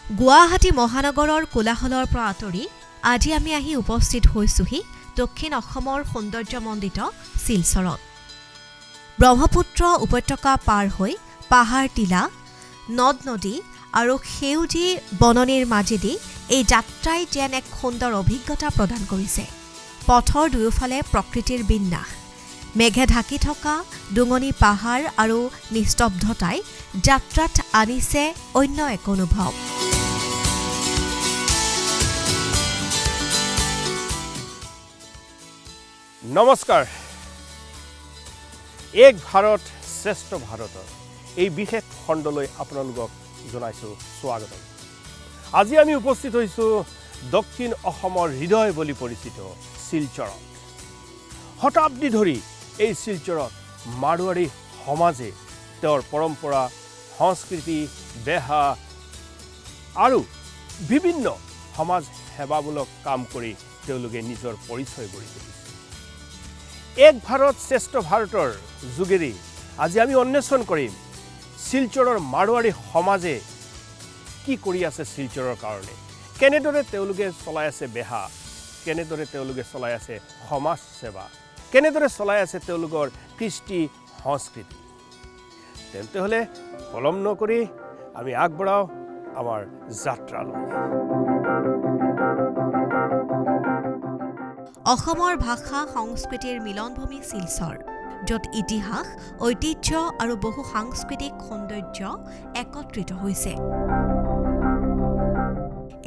গুৱাহাটী মহানগৰৰ কোলাহলৰ পৰা আঁতৰি আজি আমি আহি উপস্থিত হৈছোহি দক্ষিণ অসমৰ সৌন্দৰ্যমণ্ডিত শিলচৰত। ব্ৰহ্মপুত্ৰ উপত্যকা পাৰ হৈ পাহাৰ টিলা, নদ নদী আৰু সেউজী বননিৰ মাজেদি এই যাত্ৰাই যেন এক সুন্দৰ অভিজ্ঞতা প্ৰদান কৰিছে। পথৰ দুয়োফালে প্ৰকৃতিৰ বিন্যাস, মেঘে ঢাকি থকা ডুঙনি পাহাৰ আৰু নিস্তব্ধতাই যাত্ৰাত আনিছে অন্য এক অনুভৱ। নমস্কাৰ। এক ভাৰত শ্ৰেষ্ঠ ভাৰতৰ এই বিশেষ খণ্ডলৈ আপোনালোকক জনাইছোঁ স্বাগতম। আজি আমি উপস্থিত হৈছোঁ দক্ষিণ অসমৰ হৃদয় বুলি পৰিচিত শিলচৰত। শতাব্দী ধৰি এই শিলচৰত মাৰোৱাৰী সমাজে তেওঁৰ পৰম্পৰা, সংস্কৃতি, বেহা আৰু বিভিন্ন সমাজ সেৱামূলক কাম কৰি তেওঁলোকে নিজৰ পৰিচয় গঢ়ি তুলিছে। এক ভাৰত শ্ৰেষ্ঠ ভাৰতৰ যোগেদি আজি আমি অন্বেষণ কৰিম শিলচৰৰ মাৰোৱাৰী সমাজে কি কৰি আছে শিলচৰৰ কাৰণে, কেনেদৰে তেওঁলোকে চলাই আছে বেহা, কেনেদৰে তেওঁলোকে চলাই আছে সমাজ সেৱা, কেনেদৰে চলাই আছে তেওঁলোকৰ কৃষ্টি সংস্কৃতি। তেন্তে হ'লে পলম নকৰি আমি আগবঢ়াওঁ আমাৰ যাত্ৰালৈ। অসমৰ ভাষা সংস্কৃতিৰ মিলনভূমি শিলচৰ, য'ত ইতিহাস, ঐতিহ্য আৰু বহু সাংস্কৃতিক সৌন্দৰ্য একত্ৰিত হৈছে।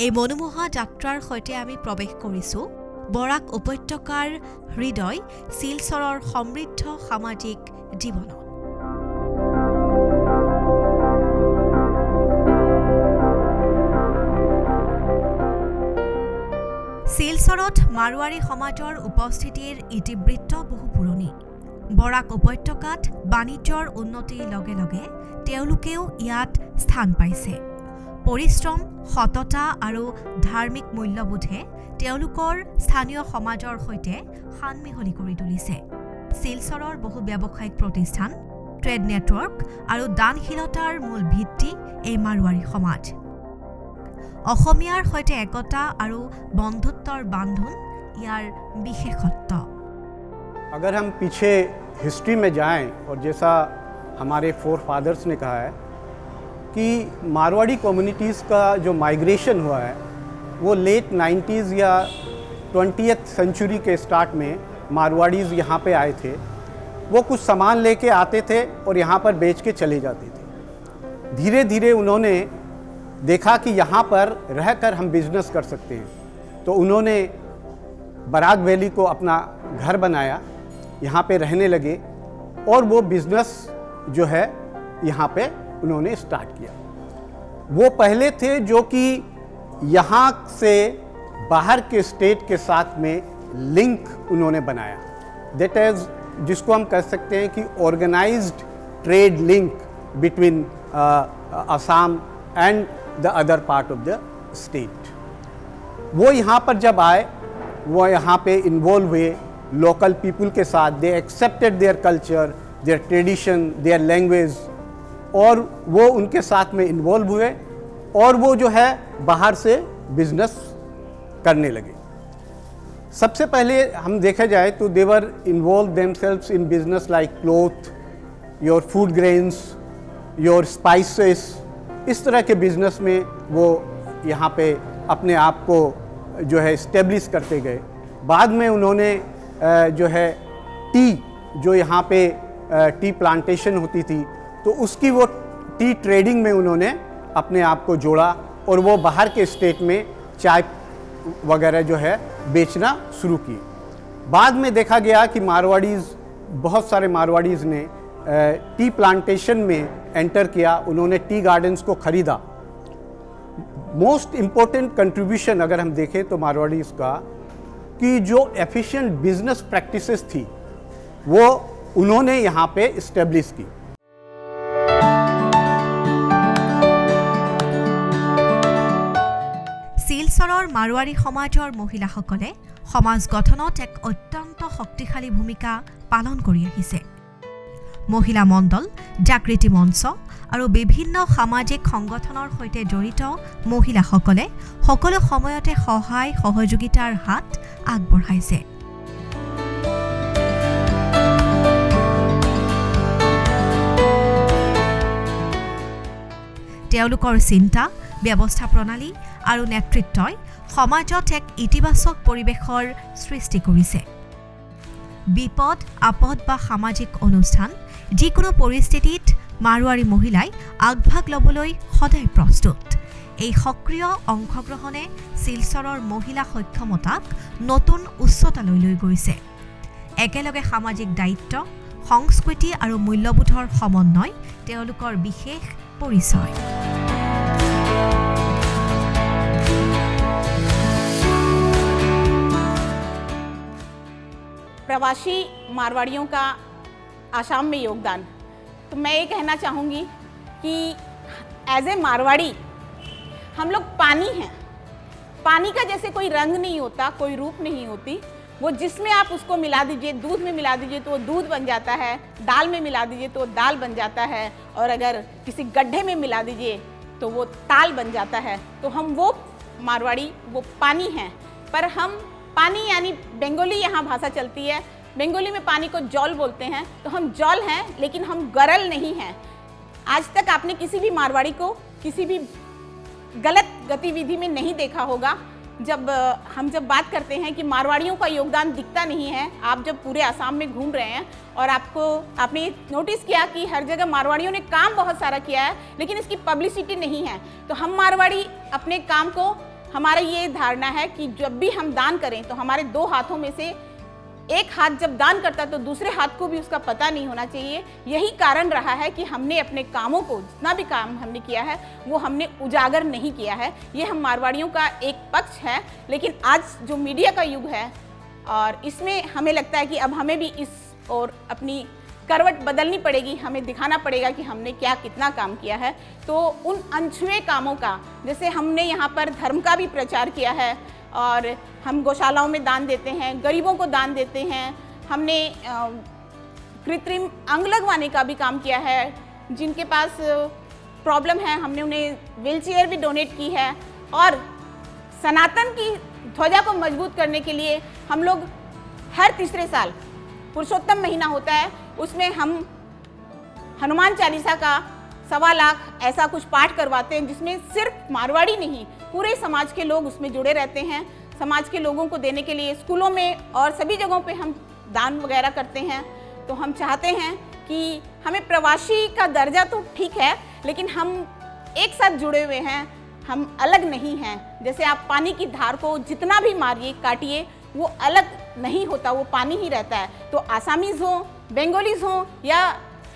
এই মনোমোহা যাত্ৰাৰ সৈতে আমি প্ৰৱেশ কৰিছোঁ বৰাক উপত্যকাৰ হৃদয় শিলচৰৰ সমৃদ্ধ সামাজিক জীৱনত। শিলচৰত মাৰোৱাৰী সমাজৰ উপস্থিতিৰ ইতিবৃত্ত বহু পুৰণি। বৰাক উপত্যকাত বাণিজ্যৰ উন্নতিৰ লগে লগে তেওঁলোকেও ইয়াত স্থান পাইছে। পৰিশ্ৰম, সততা আৰু ধাৰ্মিক মূল্যবোধে তেওঁলোকৰ স্থানীয় সমাজৰ সৈতে সানমিহলি কৰি তুলিছে। শিলচৰৰ বহু ব্যৱসায়িক প্ৰতিষ্ঠান, ট্ৰেড নেটৱৰ্ক আৰু দানশীলতাৰ মূল ভিত্তি এই মাৰোৱাৰী সমাজ। অসমীয়াৰ সৈতে একতা আৰু বন্ধুত্বৰ বান্ধোন ইয়াৰ বিশেষত্ব। अगर हम पीछे हिस्ट्री में जाएं और जैसा हमारे फोर फादर्स ने कहा है कि मारवाड़ी कम्युनिटीज़ का जो माइग्रेशन हुआ है वो लेट 90s या 20th सेंचुरी के स्टार्ट में मारवाड़ीज़ यहाँ पे आए थे। वो कुछ सामान लेके आते थे और यहाँ पर बेच के चले जाते थे। धीरे धीरे उन्होंने देखा कि यहाँ पर रहकर हम बिजनेस कर सकते हैं, तो उन्होंने बराक वैली को अपना घर बनाया, यहाँ पे रहने लगे और वो बिजनेस जो है यहाँ पे उन्होंने स्टार्ट किया। वो पहले थे जो कि यहाँ से बाहर के स्टेट के साथ में लिंक उन्होंने बनाया, दैट इज़ जिसको हम कह सकते हैं कि organised trade link between Assam and the other part of the state. वो यहाँ पर जब आए, वो यहाँ पे इन्वॉल्व हुए लोकल पीपल के साथ, they accepted their culture, their tradition, their language, और वो उनके साथ में इन्वॉल्व हुए और वो जो है बाहर से बिजनेस करने लगे। सबसे पहले हम देखा जाए तो they were involve themselves in business like cloth, your food grains, your spices, इस तरह के बिजनेस में वो यहाँ पे अपने आप को जो है इस्टेब्लिश करते गए। बाद में उन्होंने जो है टी, जो यहाँ पे टी प्लांटेशन होती थी, तो उसकी वो टी ट्रेडिंग में उन्होंने अपने आप को जोड़ा और वो बाहर के स्टेट में चाय वगैरह जो है बेचना शुरू किए। बाद में देखा गया कि मारवाड़ीज़, बहुत सारे मारवाड़ीज़ ने टी प्लांटेशन में एंटर किया, उन्होंने टी गार्डन्स को ख़रीदा। मोस्ट इम्पोर्टेंट कंट्रीब्यूशन अगर हम देखें तो मारवाड़ीज़ का कि जो एफिशिएंट बिजनेस प्रैक्टिसेस थी वो उन्होंने यहाँ पे इस्टेब्लिश की। শিলচৰৰ মাৰোৱাৰী সমাজৰ মহিলাসকলে সমাজ গঠনত এক অত্যন্ত শক্তিশালী ভূমিকা পালন কৰি আহিছে। মহিলা মণ্ডল, জাগৃতি মঞ্চ আৰু বিভিন্ন সামাজিক সংগঠনৰ সৈতে জড়িত মহিলাসকলে সকলো সময়তে সহায় সহযোগিতাৰ হাত আগবঢ়াইছে। তেওঁলোকৰ চিন্তা, ব্যৱস্থা প্ৰণালী আৰু নেতৃত্বই সমাজত এক ইতিবাচক পৰিৱেশৰ সৃষ্টি কৰিছে। বিপদ, আপদ বা সামাজিক অনুষ্ঠান যিকোনো পৰিস্থিতিত মাৰোৱাৰী মহিলাই আগভাগ ল'বলৈ সদায় প্ৰস্তুত। এই সক্ৰিয় অংশগ্ৰহণে শিলচৰৰ মহিলা সক্ষমতাক নতুন উচ্চতালৈ লৈ গৈছে। একেলগে সামাজিক দায়িত্ব, সংস্কৃতি আৰু মূল্যবোধৰ সমন্বয় তেওঁলোকৰ বিশেষ পৰিচয়। प्रवासी मारवाड़ियों का आसाम में योगदान, तो मैं ये कहना चाहूँगी कि एज ए मारवाड़ी हम लोग पानी हैं। पानी का जैसे कोई रंग नहीं होता, कोई रूप नहीं होती, वो जिसमें आप उसको मिला दीजिए, दूध में मिला दीजिए तो वो दूध बन जाता है, दाल में मिला दीजिए तो वो दाल बन जाता है, और अगर किसी गड्ढे में मिला दीजिए तो वो ताल बन जाता है। तो हम वो मारवाड़ी, वो पानी हैं। पर हम पानी यानी बंगाली यहाँ भाषा चलती है, बंगाली में पानी को जल बोलते हैं, तो हम जल हैं लेकिन हम गरल नहीं हैं। आज तक आपने किसी भी मारवाड़ी को किसी भी गलत गतिविधि में नहीं देखा होगा। हम जब बात करते हैं कि मारवाड़ियों का योगदान दिखता नहीं है, आप जब पूरे आसाम में घूम रहे हैं और आपने नोटिस किया कि हर जगह मारवाड़ियों ने काम बहुत सारा किया है लेकिन इसकी पब्लिसिटी नहीं है। तो हम मारवाड़ी अपने काम को, हमारा ये धारणा है कि जब भी हम दान करें तो हमारे दो हाथों में से एक हाथ जब दान करता है तो दूसरे हाथ को भी उसका पता नहीं होना चाहिए। यही कारण रहा है कि हमने अपने कामों को, जितना भी काम हमने किया है वो हमने उजागर नहीं किया है। ये हम मारवाड़ियों का एक पक्ष है। लेकिन आज जो मीडिया का युग है और इसमें हमें लगता है कि अब हमें भी इस और अपनी करवट बदलनी पड़ेगी, हमें दिखाना पड़ेगा कि हमने क्या कितना काम किया है। तो उन अनछुए कामों का, जैसे हमने यहाँ पर धर्म का भी प्रचार किया है और हम गौशालाओं में दान देते हैं, गरीबों को दान देते हैं, हमने कृत्रिम अंग लगवाने का भी काम किया है, जिनके पास प्रॉब्लम है हमने उन्हें व्हीलचेयर भी डोनेट की है। और सनातन की ध्वजा को मजबूत करने के लिए हम लोग हर तीसरे साल पुरुषोत्तम महीना होता है, उसमें हम हनुमान चालीसा का 1.25 लाख ऐसा कुछ पाठ करवाते हैं, जिसमें सिर्फ मारवाड़ी नहीं पूरे समाज के लोग उसमें जुड़े रहते हैं। समाज के लोगों को देने के लिए स्कूलों में और सभी जगहों पे हम दान वगैरह करते हैं। तो हम चाहते हैं कि हमें प्रवासी का दर्जा तो ठीक है लेकिन हम एक साथ जुड़े हुए हैं, हम अलग नहीं हैं। जैसे आप पानी की धार को जितना भी मारिए काटिए वो अलग नहीं होता, वो पानी ही रहता है। तो आसामीज़ हो, बंगालीज़ हो या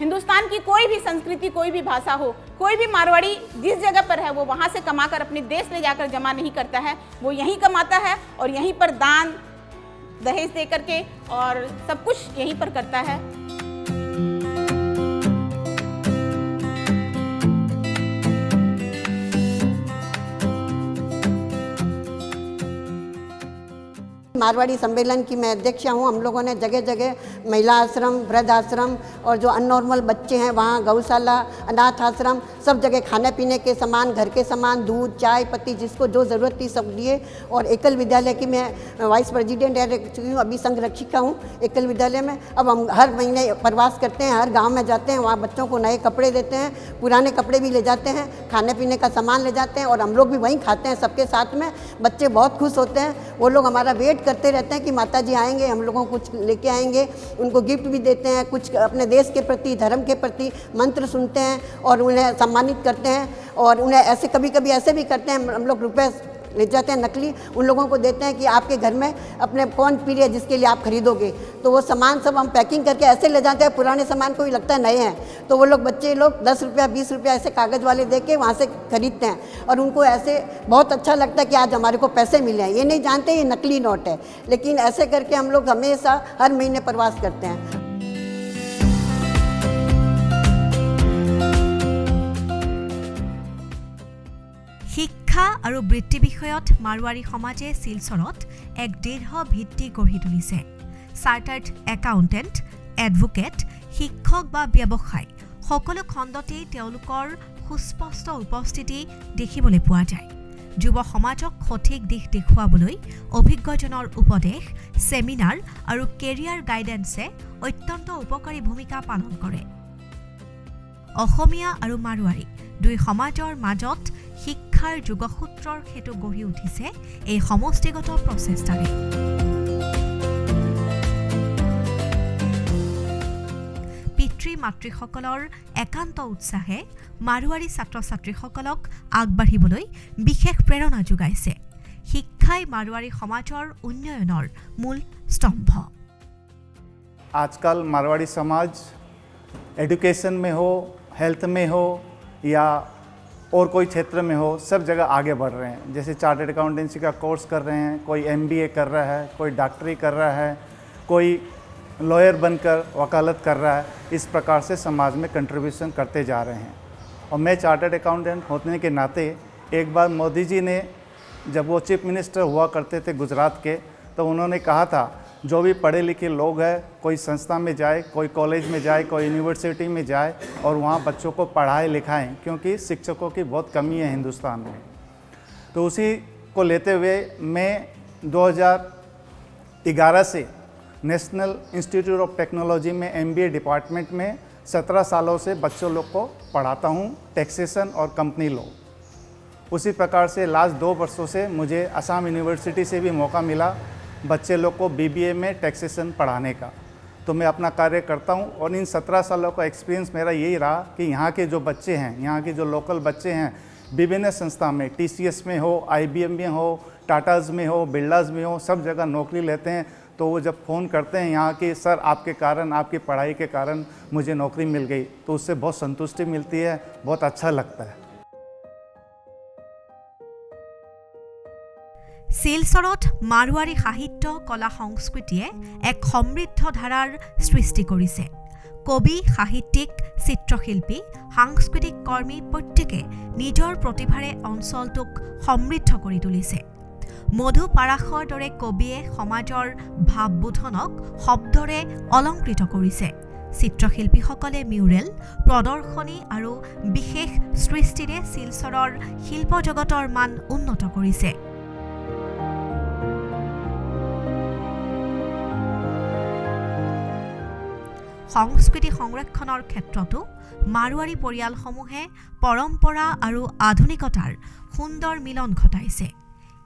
हिंदुस्तान की कोई भी संस्कृति, कोई भी भाषा हो, कोई भी मारवाड़ी जिस जगह पर है वो वहाँ से कमाकर अपने देश ले जाकर जमा नहीं करता है, वो यहीं कमाता है और यहीं पर दान दहेज दे करके और सब कुछ यहीं पर करता है। मारवाड़ी सम्मेलन की मैं अध्यक्ष हूँ। हम लोगों ने जगह जगह महिला आश्रम, वृद्ध आश्रम और जो अननॉर्मल बच्चे हैं वहाँ गौशाला, अनाथ आश्रम, सब जगह खाने पीने के सामान, घर के सामान, दूध, चाय पत्ती, जिसको जो ज़रूरत थी सब दिए। और एकल विद्यालय की मैं वाइस प्रेसिडेंट रह चुकी हूँ, अभी संरक्षिका हूँ एकल विद्यालय में। अब हम हर महीने प्रवास करते हैं, हर गाँव में जाते हैं, वहाँ बच्चों को नए कपड़े देते हैं, पुराने कपड़े भी ले जाते हैं, खाने पीने का सामान ले जाते हैं और हम लोग भी वहीं खाते हैं सबके साथ में। बच्चे बहुत खुश होते हैं, वो लोग हमारा वेट करते रहते हैं कि माता जी आएंगे, हम लोगों को कुछ लेके आएंगे। उनको गिफ्ट भी देते हैं, कुछ अपने देश के प्रति, धर्म के प्रति मंत्र सुनते हैं और उन्हें सम्मानित करते हैं। और उन्हें ऐसे कभी कभी ऐसे भी करते हैं, हम लोग रुपए ले जाते हैं नकली, उन लोगों को देते हैं कि आपके घर में अपने कौन पीढ़ी है जिसके लिए आप खरीदोगे। तो वो सामान सब हम पैकिंग करके ऐसे ले जाते हैं, पुराने सामान को भी लगता है नए हैं, तो वो लोग बच्चे लोग 10 रुपया 20 रुपया ऐसे कागज़ वाले दे के वहाँ से खरीदते हैं और उनको ऐसे बहुत अच्छा लगता है कि आज हमारे को पैसे मिले हैं। ये नहीं जानते ये नकली नोट है, लेकिन ऐसे करके हम लोग हमेशा हर महीने प्रवास करते हैं। শিক্ষা আৰু বৃত্তি বিষয়ত মাৰোৱাৰী সমাজে শিলচৰত এক দৃঢ় ভিত্তি গঢ়ি তুলিছে। চাৰ্টাৰ্ড একাউণ্টেণ্ট, এডভোকেট, শিক্ষক বা ব্যৱসায় সকলো খণ্ডতেই তেওঁলোকৰ সুস্পষ্ট উপস্থিতি দেখিবলৈ পোৱা যায়। যুৱ সমাজক সঠিক দিশ দেখুৱাবলৈ অভিজ্ঞজনৰ উপদেশ, ছেমিনাৰ আৰু কেৰিয়াৰ গাইডেন্সে অত্যন্ত উপকাৰী ভূমিকা পালন কৰে। অসমীয়া আৰু মাৰোৱাৰী দুই সমাজৰ মাজত শিক্ষাৰ যোগসূত্ৰৰ সেতু গঢ়ি উঠিছে এই সমষ্টিগত প্ৰচেষ্টাৰে। পিতৃ-মাতৃসকলৰ একান্ত উৎসাহে মাৰোৱাৰী ছাত্ৰ ছাত্ৰীসকলক আগবাঢ়িবলৈ বিশেষ প্ৰেৰণা যোগাইছে। শিক্ষাই মাৰোৱাৰী সমাজৰ উন্নয়নৰ মূল স্তম্ভ। आजकल मारवाड़ी समाज एजुकेशन में हो, हेल्थ में हो या और कोई क्षेत्र में हो, सब जगह आगे बढ़ रहे हैं। जैसे चार्टर्ड अकाउंटेंसी का कोर्स कर रहे हैं, कोई MBA कर रहा है, कोई डॉक्टरी कर रहा है, कोई लॉयर बनकर वकालत कर रहा है। इस प्रकार से समाज में कंट्रीब्यूशन करते जा रहे हैं। और मैं चार्टर्ड अकाउंटेंट होने के नाते एक बार मोदी जी ने, जब वो चीफ मिनिस्टर हुआ करते थे गुजरात के, तो उन्होंने कहा था जो भी पढ़े लिखे लोग हैं कोई संस्था में जाए, कोई कॉलेज में जाए, कोई यूनिवर्सिटी में जाए और वहाँ बच्चों को पढ़ाएं लिखाएं, क्योंकि शिक्षकों की बहुत कमी है हिंदुस्तान में। तो उसी को लेते हुए मैं 2011 से नेशनल इंस्टीट्यूट ऑफ टेक्नोलॉजी में MBA डिपार्टमेंट में 17 सालों से बच्चों लोग को पढ़ाता हूँ, टैक्सेशन और कंपनी लॉ। उसी प्रकार से लास्ट 2 वर्षों से मुझे असम यूनिवर्सिटी से भी मौका मिला बच्चे लोग को BBA में टैक्सेशन पढ़ाने का। तो मैं अपना कार्य करता हूँ और इन 17 सालों का एक्सपीरियंस मेरा यही रहा कि यहाँ के जो बच्चे हैं, यहाँ के जो लोकल बच्चे हैं, विभिन्न संस्था में, TCS में हो, IBM में हो, टाटाज में हो, बिरलाज में हो, सब जगह नौकरी लेते हैं। तो वो जब फ़ोन करते हैं यहाँ की, सर आपके कारण, आपकी पढ़ाई के कारण मुझे नौकरी मिल गई, तो उससे बहुत संतुष्टि मिलती है, बहुत अच्छा लगता है। শিলচৰত মাৰোৱাৰী সাহিত্য কলা সংস্কৃতিয়ে এক সমৃদ্ধ ধাৰাৰ সৃষ্টি কৰিছে। কবি, সাহিত্যিক, চিত্ৰশিল্পী, সাংস্কৃতিক কৰ্মী প্ৰত্যেকে নিজৰ প্ৰতিভাৰে অঞ্চলটোক সমৃদ্ধ কৰি তুলিছে। মধু পাৰাশৰ দৰে কবিয়ে সমাজৰ ভাৱবোধনক শব্দৰে অলংকৃত কৰিছে। চিত্ৰশিল্পীসকলে মিউৰেল, প্ৰদৰ্শনী আৰু বিশেষ সৃষ্টিৰে শিলচৰৰ শিল্প জগতৰ মান উন্নত কৰিছে। সংস্কৃতি সংৰক্ষণৰ ক্ষেত্ৰতো মাৰোৱাৰী পৰিয়ালসমূহে পৰম্পৰা আৰু আধুনিকতাৰ সুন্দৰ মিলন ঘটাইছে।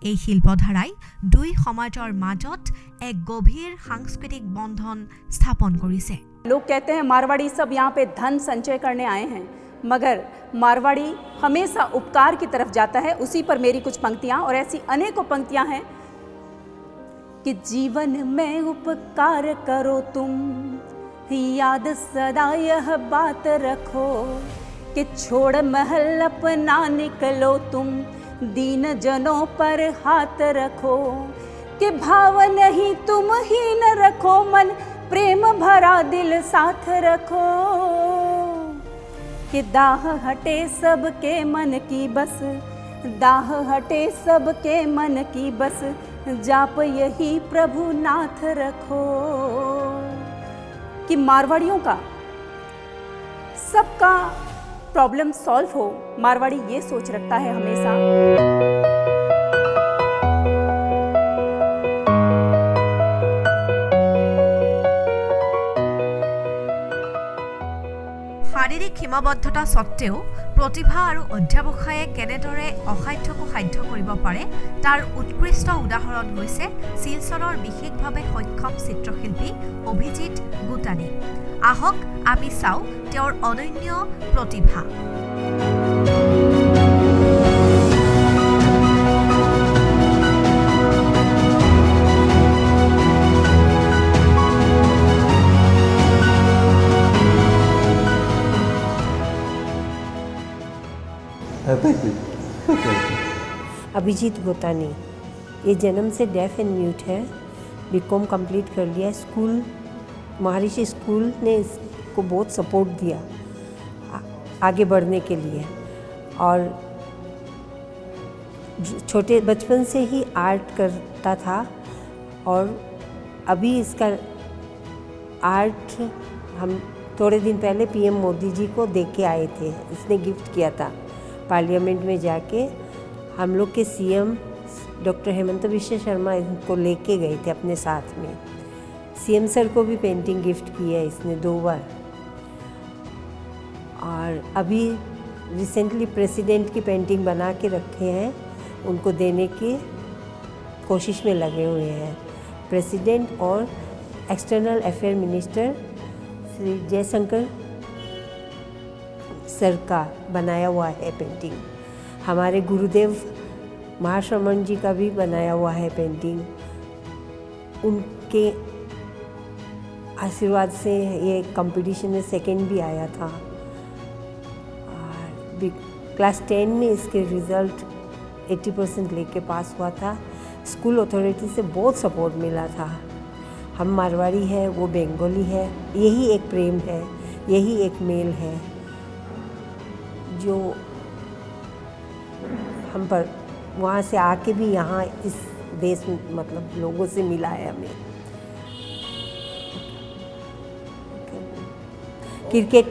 এই শিল্পধাৰাই দুই সমাজৰ মাজত এক গভীৰ সাংস্কৃতিক বন্ধন স্থাপন কৰিছে। लोग कहते हैं मारवाड़ी सब यहाँ पे धन संचय करने आए हैं, मगर मारवाड़ी हमेशा उपकार की तरफ जाता है। उसी पर मेरी कुछ पंक्तियाँ और ऐसी अनेकों पंक्तियाँ हैं कि जीवन में उपकार करो तुम, याद सदा यह बात रखो कि छोड़ महल अपना निकलो तुम, दीन जनों पर हाथ रखो कि भाव नहीं तुम ही न रखो मन, प्रेम भरा दिल साथ रखो कि दाह हटे सबके मन की बस, दाह हटे सबके मन की बस, जाप यही प्रभु नाथ रखो। कि मारवाड़ियों का सबका प्रॉब्लम सॉल्व हो, मारवाड़ी ये सोच रखता है हमेशा। শাৰীৰিক সীমাবদ্ধতা স্বত্তেও প্ৰতিভা আৰু অধ্যাৱসায়ে কেনেদৰে অসাধ্যকো সাধ্য কৰিব পাৰে তাৰ উৎকৃষ্ট উদাহৰণ হৈছে শিলচৰৰ বিশেষভাৱে সক্ষম চিত্ৰশিল্পী অভিজিত গোটানী। আহক আমি চাওঁ তেওঁৰ অনন্য প্ৰতিভা। अभिजीत गोतानी, ये जन्म से डेफ एंड म्यूट है। बीकॉम कंप्लीट कर लिया। स्कूल महर्षि स्कूल ने इसको बहुत सपोर्ट दिया आगे बढ़ने के लिए, और छोटे बचपन से ही आर्ट करता था और अभी इसका आर्ट हम थोड़े दिन पहले पीएम मोदी जी को दे के आए थे, इसने गिफ्ट किया था पार्लियामेंट में जाके। हम लोग के सीएम डॉक्टर हेमंत बिश्व शर्मा इनको लेके गए थे अपने साथ में। सीएम सर को भी पेंटिंग गिफ्ट की है इसने 2 बार। और अभी रिसेंटली प्रेसिडेंट की पेंटिंग बना के रखे हैं, उनको देने की कोशिश में लगे हुए हैं। प्रेसिडेंट और external affair minister Shri Jaishankar sir का बनाया हुआ है पेंटिंग। हमारे गुरुदेव महाश्रमण जी का भी बनाया हुआ है पेंटिंग। उनके आशीर्वाद से ये कंपटीशन में सेकंड भी आया था। और क्लास 10 में इसके रिज़ल्ट 80% लेके पास हुआ था। स्कूल अथॉरिटी से बहुत सपोर्ट मिला था। हम मारवाड़ी है, वो बंगाली है, यही एक प्रेम है, यही एक मेल है जो हम पर वहाँ से आके भी यहाँ इस देश में मतलब लोगों से मिला है हमें। क्रिकेट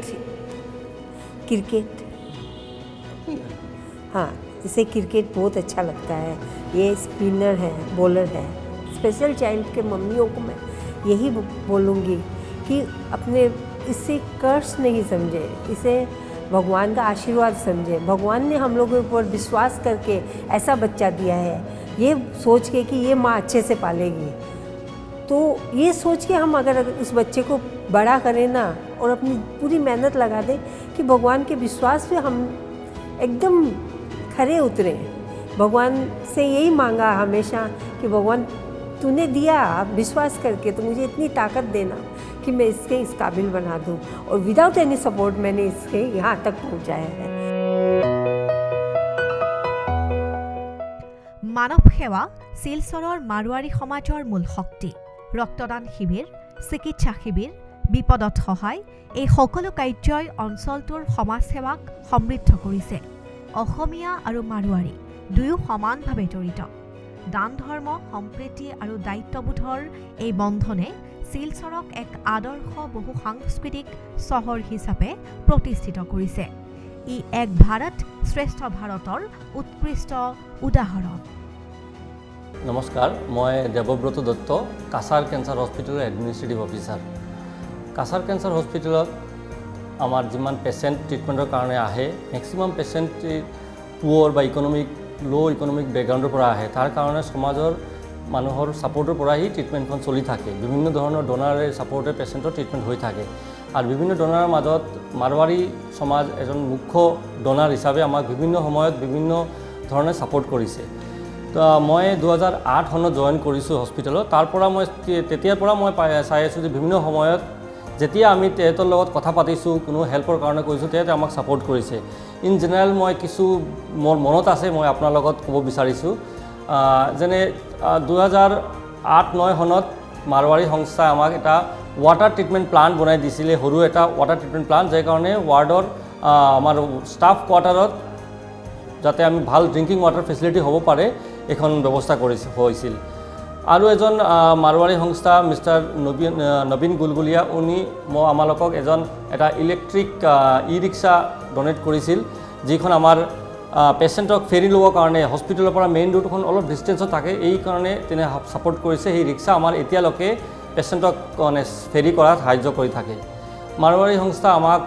हाँ, इसे क्रिकेट बहुत अच्छा लगता है। ये स्पिनर है, बॉलर है। स्पेशल चाइल्ड के मम्मियों को मैं यही बोलूँगी कि अपने इसे कर्स नहीं समझे, इसे भगवान का आशीर्वाद समझे। भगवान ने हम लोगों के ऊपर विश्वास करके ऐसा बच्चा दिया है, ये सोच के कि ये माँ अच्छे से पालेगी। तो ये सोच के हम अगर उस बच्चे को बड़ा करें ना और अपनी पूरी मेहनत लगा दें कि भगवान के विश्वास पे हम एकदम खरे उतरे। भगवान से यही मांगा हमेशा कि भगवान तूने दिया विश्वास करके, तो मुझे इतनी ताकत देना कि मैं इसके इस काबिल बना दूं। और विदाउट एनी सपोर्ट मैंने इसके यहाँ तक पहुँचाया है। मानव सेवा শিলচৰৰ মাৰোৱাৰী সমাজৰ মূল শক্তি। ৰক্তদান শিবিৰ, চিকিৎসা শিবিৰ, বিপদত সহায়, এই সকলো কাৰ্যই অঞ্চলটোৰ সমাজসেৱাক সমৃদ্ধ কৰিছে। অসমীয়া আৰু মাৰোৱাৰী দুয়ো সমানভাৱে জড়িত। দান ধৰ্ম, সম্প্ৰীতি আৰু দায়িত্ববোধৰ এই বন্ধনে শিলচৰক এক আদৰ্শ বহু সাংস্কৃতিক চহৰ হিচাপে প্ৰতিষ্ঠিত কৰিছে। ই এক ভাৰত শ্ৰেষ্ঠ ভাৰতৰ উৎকৃষ্ট উদাহৰণ। নমস্কাৰ, মই দেৱব্ৰত দত্ত, কাছাৰ কেঞ্চাৰ হস্পিটেলৰ এডমিনিষ্ট্ৰেটিভ অফিচাৰ। কাছাৰ কেঞ্চাৰ হস্পিটেলত আমাৰ যিমান পেচেণ্ট ট্ৰিটমেণ্টৰ কাৰণে আহে, মেক্সিমাম পেচেণ্ট পুৱাৰ বা ল' ইকনমিক বেকগ্ৰাউণ্ডৰ পৰা আহে। তাৰ কাৰণে সমাজৰ মানুহৰ ছাপৰ্টৰ পৰাই ট্ৰিটমেণ্টখন চলি থাকে। বিভিন্ন ধৰণৰ ডোনাৰে ছাপৰ্টে পেচেণ্টৰ ট্ৰিটমেণ্ট হৈ থাকে। আৰু বিভিন্ন ডোনাৰৰ মাজত মাৰৱাৰী সমাজ এজন মুখ্য ডোনাৰ হিচাপে আমাক বিভিন্ন সময়ত বিভিন্ন ধৰণে ছাপৰ্ট কৰিছে। তো মই 2008 চনত জইন কৰিছোঁ হস্পিটেলত। তাৰ পৰা মই তেতিয়াৰ পৰা মই চাই আছোঁ যে বিভিন্ন সময়ত যেতিয়া আমি তেহেঁতৰ লগত কথা পাতিছোঁ, কোনো হেল্পৰ কাৰণে কৰিছোঁ, তেহেঁতে আমাক ছাপৰ্ট কৰিছে। ইন জেনেৰেল মই কিছু মোৰ মনত আছে, মই আপোনাৰ লগত ক'ব বিচাৰিছোঁ। যেনে 2008-09 চনত মাৰৱাৰী সংস্থাই আমাক এটা ৱাটাৰ ট্ৰিটমেণ্ট প্লাণ্ট বনাই দিছিলে, সৰু এটা ৱাটাৰ ট্ৰিটমেণ্ট প্লাণ্ট, যাৰ কাৰণে ৱাৰ্ডৰ আমাৰ ষ্টাফ কোৱাৰ্টাৰত যাতে আমি ভাল ড্ৰিংকিং ৱাটাৰ ফেচিলিটি হ'ব পাৰে, এখন ব্যৱস্থা হৈছিল। আৰু এজন মাৰৱাৰী সংস্থা মিষ্টাৰ নবীন গুলগুলীয়া, উনি আমালোকক এটা ইলেক্ট্ৰিক ই-ৰিক্সা ডনেট কৰিছিল, যিখন আমাৰ পেচেণ্টক ফেৰি ল'বৰ কাৰণে হস্পিটেলৰ পৰা মেইন ৰোডখন অলপ ডিষ্টেঞ্চত থাকে, এই কাৰণে તેને ছাপৰ্ট কৰিছে। সেই ৰিক্সা আমাৰ এতিয়ালৈকে পেচেণ্টক মানে ফেৰি কৰাত সাহায্য কৰি থাকে। মাৰৱাৰী সংস্থা আমাক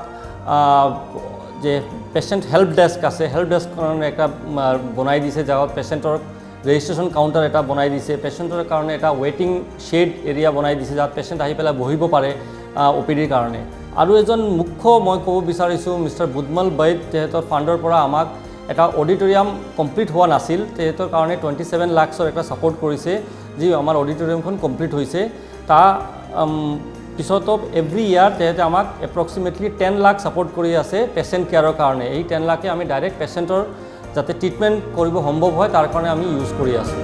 যে পেচেণ্ট হেল্প ডেস্ক আছে, হেল্প ডেস্ক কাৰণে এটা বনাই দিছে, যাত পেচেণ্টৰ ৰেজিষ্ট্ৰেশ্যন কাউণ্টাৰ এটা বনাই দিছে। পেচেণ্টৰ কাৰণে এটা ৱেইটিং শ্বেড এৰিয়া বনাই দিছে, যাত পেচেণ্ট আহি পেলাই বহিব পাৰে OPDৰ কাৰণে। আৰু এজন মুখ্য মই ক'ব বিচাৰিছোঁ মিষ্টাৰ বুধমল বৈদ, তেহেঁতৰ ফাণ্ডৰ পৰা আমাক এটা অডিটৰিয়াম কমপ্লিট হোৱা নাছিল, তেহেঁতৰ কাৰণে 27 লাখৰ এটা ছাপৰ্ট কৰিছে, যি আমাৰ অডিটৰিয়ামখন কমপ্লিট হৈছে। তাৰ পিছতো এভৰি ইয়াৰ তেহেঁতে আমাক এপ্ৰক্সিমেটলি 10 লাখ ছাপৰ্ট কৰি আছে পেচেণ্ট কেয়াৰৰ কাৰণে। এই 10 লাখে আমি ডাইৰেক্ট পেচেণ্টৰ যাতে ট্ৰিটমেণ্ট কৰিব সম্ভৱ হয়, তাৰ কাৰণে আমি ইউজ কৰি আছোঁ।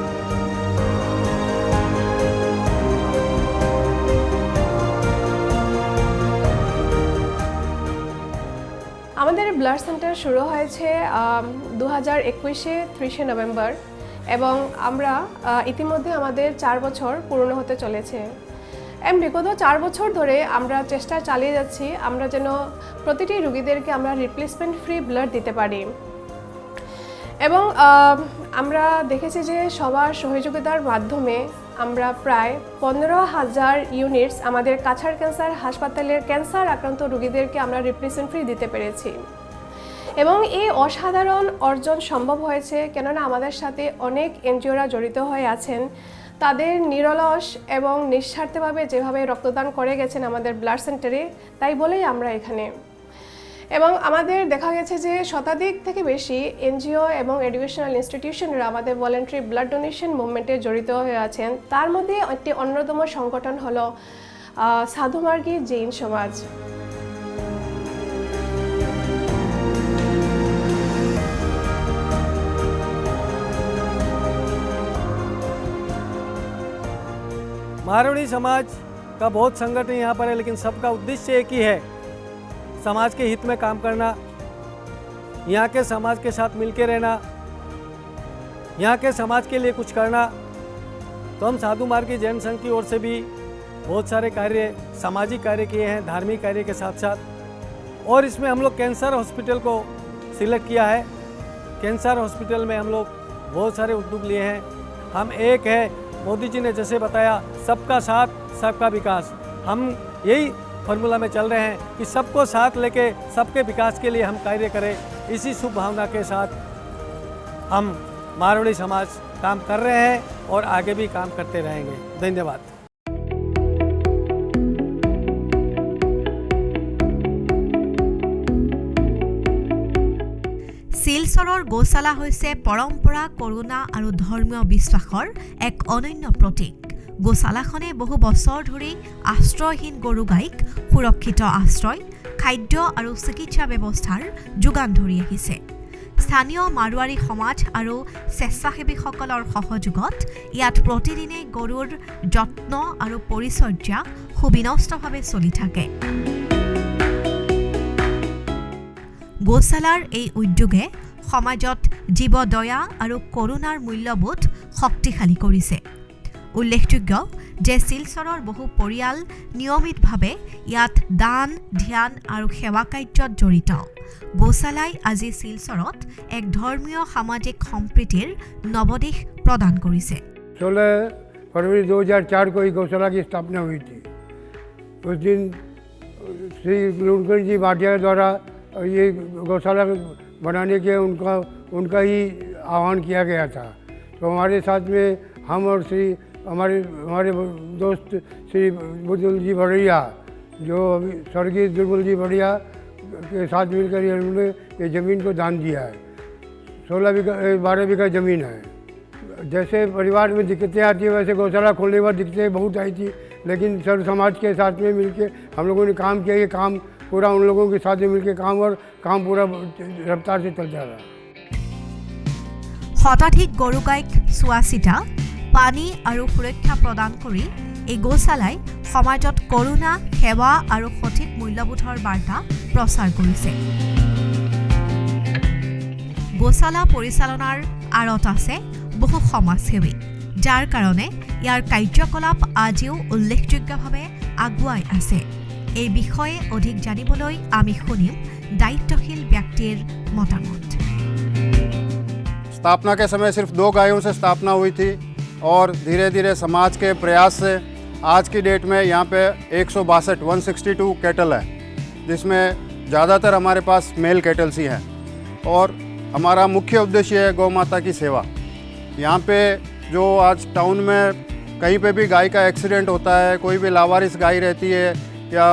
আমাদের ব্লাড সেন্টার শুরু হয়েছে 2021-এ 30শে নভেম্বর এবং আমরা ইতিমধ্যে আমাদের 4 বছর পূর্ণ হতে চলেছে। বিগত 4 বছর ধরে আমরা চেষ্টা চালিয়ে যাচ্ছি আমরা যেন প্রতিটি রোগীদেরকে আমরা রিপ্লেসমেন্ট ফ্রি ব্লাড দিতে পারি এবং আমরা দেখেছি যে সবার সহযোগিতার মাধ্যমে আমরা প্রায় 15,000 ইউনিটস আমাদের কাছাড় ক্যান্সার হাসপাতালের ক্যান্সার আক্রান্ত রোগীদেরকে আমরা রিপ্লেসমেন্ট ফ্রি দিতে পেরেছি এবং এই অসাধারণ অর্জন সম্ভব হয়েছে কেননা আমাদের সাথে অনেক এনজিওরা জড়িত হয়ে আছেন তাদের নিরলস এবং নিঃস্বার্থভাবে যেভাবে রক্তদান করে গেছেন আমাদের ব্লাড সেন্টারে তাই বলেই আমরা এখানে এবং আমাদের দেখা গেছে যে শতাধিক থেকে বেশি এনজিও এবং এডুকেশনাল ইনস্টিটিউশনরা আমাদের ভলান্টারি ব্লাড ডোনেশন মুভমেন্টে জড়িত হয়ে আছেন তার মধ্যে একটি অন্যতম সংগঠন হলো সাধুমার্গী জৈন সমাজ मारवाड़ी समाज का बहुत संगठन यहाँ पर है लेकिन सबका उद्देश्य एक ही है समाज के हित में काम करना यहाँ के समाज के साथ मिलके रहना यहाँ के समाज के लिए कुछ करना तो हम साधु मार्गी जैन संघ की ओर से भी बहुत सारे कार्य सामाजिक कार्य किए हैं धार्मिक कार्य के साथ साथ और इसमें हम लोग कैंसर हॉस्पिटल को सिलेक्ट किया है कैंसर हॉस्पिटल में हम लोग बहुत सारे उद्योग लिए हैं हम एक है मोदी जी ने जैसे बताया सबका साथ सबका विकास हम यही फॉर्मूला में चल रहे हैं कि सबको साथ लेके सबके विकास के लिए हम कार्य करें इसी शुभ भावना के साथ हम मारवाड़ी समाज काम कर रहे हैं और आगे भी काम करते रहेंगे धन्यवाद শিলচৰৰ গোশালা হৈছে পৰম্পৰা কৰোণা আৰু ধৰ্মীয় বিশ্বাসৰ এক অনন্য প্ৰতীক গোশালাখনে বহু বছৰ ধৰি আশ্ৰয়হীন গৰু গাইক সুৰক্ষিত আশ্ৰয় খাদ্য আৰু চিকিৎসা ব্যৱস্থাৰ যোগান ধৰি আহিছে স্থানীয় মাৰোৱাৰী সমাজ আৰু স্বেচ্ছাসেৱীসকলৰ সহযোগত ইয়াত প্ৰতিদিনে গৰুৰ যত্ন আৰু পৰিচৰ্যা সুবিনষ্টভাৱে চলি থাকে গোশালাৰ এই উদ্যোগে সমাজত জীৱ দয়া আৰু কৰোণাৰ মূল্যবোধ শক্তিশালী কৰিছে উল্লেখযোগ্য যে শিলচৰৰ বহু পৰিয়াল নিয়মিতভাৱে ইয়াত দান ধ্যান আৰু সেৱা কাৰ্যত জড়িত গোশালাই আজি শিলচৰত এক ধৰ্মীয় সামাজিক সম্প্ৰীতিৰ নৱদেশ প্ৰদান কৰিছে 16 फरवरी 2004 को ही गौशाला की स्थापना हुई थी उस दिन श्री लुणकरण जी भाटिया द्वारा ये गौशाला बनाने के उनका ही आह्वान किया गया था तो हमारे साथ में हम और श्री हमारे दोस्त श्री बुजुर्ग जी बढ़िया जो स्वर्गीय दुर्बल जी बढ़िया के साथ मिलकर उन्होंने ये ज़मीन को दान दिया है 12 बीघा ज़मीन है जैसे परिवार में दिक्कतें आती है वैसे गौशाला खोलने के बाद दिक्कतें बहुत आई थी लेकिन सर्व समाज के साथ में मिलके हम लोगों ने काम किया ये काम पूरा उन लोगों के साथ में मिलकर काम और काम पूरा रफ्तार से चलता रहा শতাধিক গৰু গাইক চোৱা চিতা পানী আৰু সুৰক্ষা প্ৰদান কৰি এই গোশালাই সমাজত কৰোণা সেৱা আৰু সঠিক মূল্যবোধৰ বাৰ্তা প্ৰচাৰ কৰিছে গোশালা পৰিচালনাৰ আঁৰত আছে বহু সমাজসেৱী যাৰ কাৰণে ইয়াৰ কাৰ্যকলাপ আজিও উল্লেখযোগ্যভাৱে আগুৱাই আছে এই বিষয়ে অধিক জানিবলৈ আমি শুনিম দায়িত্বশীল ব্যক্তিৰ মতামত स्थापना के समय सिर्फ 2 गायों से स्थापना हुई थी और धीरे धीरे समाज के प्रयास से आज की डेट में यहाँ पे 162 कैटल है जिसमें ज़्यादातर हमारे पास मेल कैटल्स ही हैं और हमारा मुख्य उद्देश्य है गौ माता की सेवा यहाँ पे जो आज टाउन में कहीं पे भी गाय का एक्सीडेंट होता है कोई भी लावारिस गाय रहती है या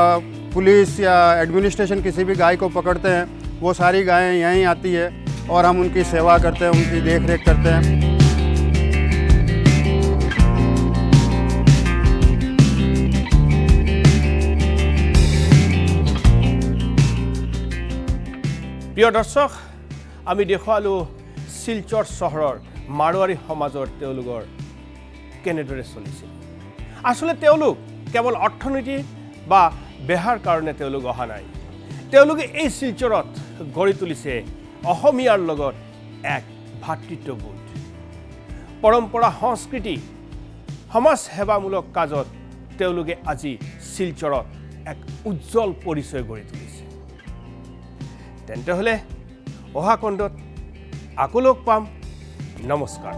पुलिस या एडमिनिस्ट्रेशन किसी भी गाय को पकड़ते हैं वो सारी गायें यहीं आती है और हम उनकी सेवा करते हैं उनकी देख रेख करते हैं প্ৰিয় দৰ্শক আমি দেখুৱালোঁ শিলচৰ চহৰৰ মাৰোৱাৰী সমাজৰ তেওঁলোকৰ কেনেদৰে চলিছিল আসলে তেওঁলোক কেৱল অৰ্থনীতি বা বেহাৰ কাৰণে তেওঁলোক অহা নাই তেওঁলোকে এই শিলচৰত গঢ়ি তুলিছে অসমীয়াৰ লগত এক ভাতৃত্ববোধ পৰম্পৰা সংস্কৃতি সমাজ সেৱামূলক কাজত তেওঁলোকে আজি শিলচৰত এক উজ্জ্বল পৰিচয় গঢ়ি তুলিছে তেন্তে হলে অহা খণ্ডত আকৌ লগ পাম নমস্কাৰ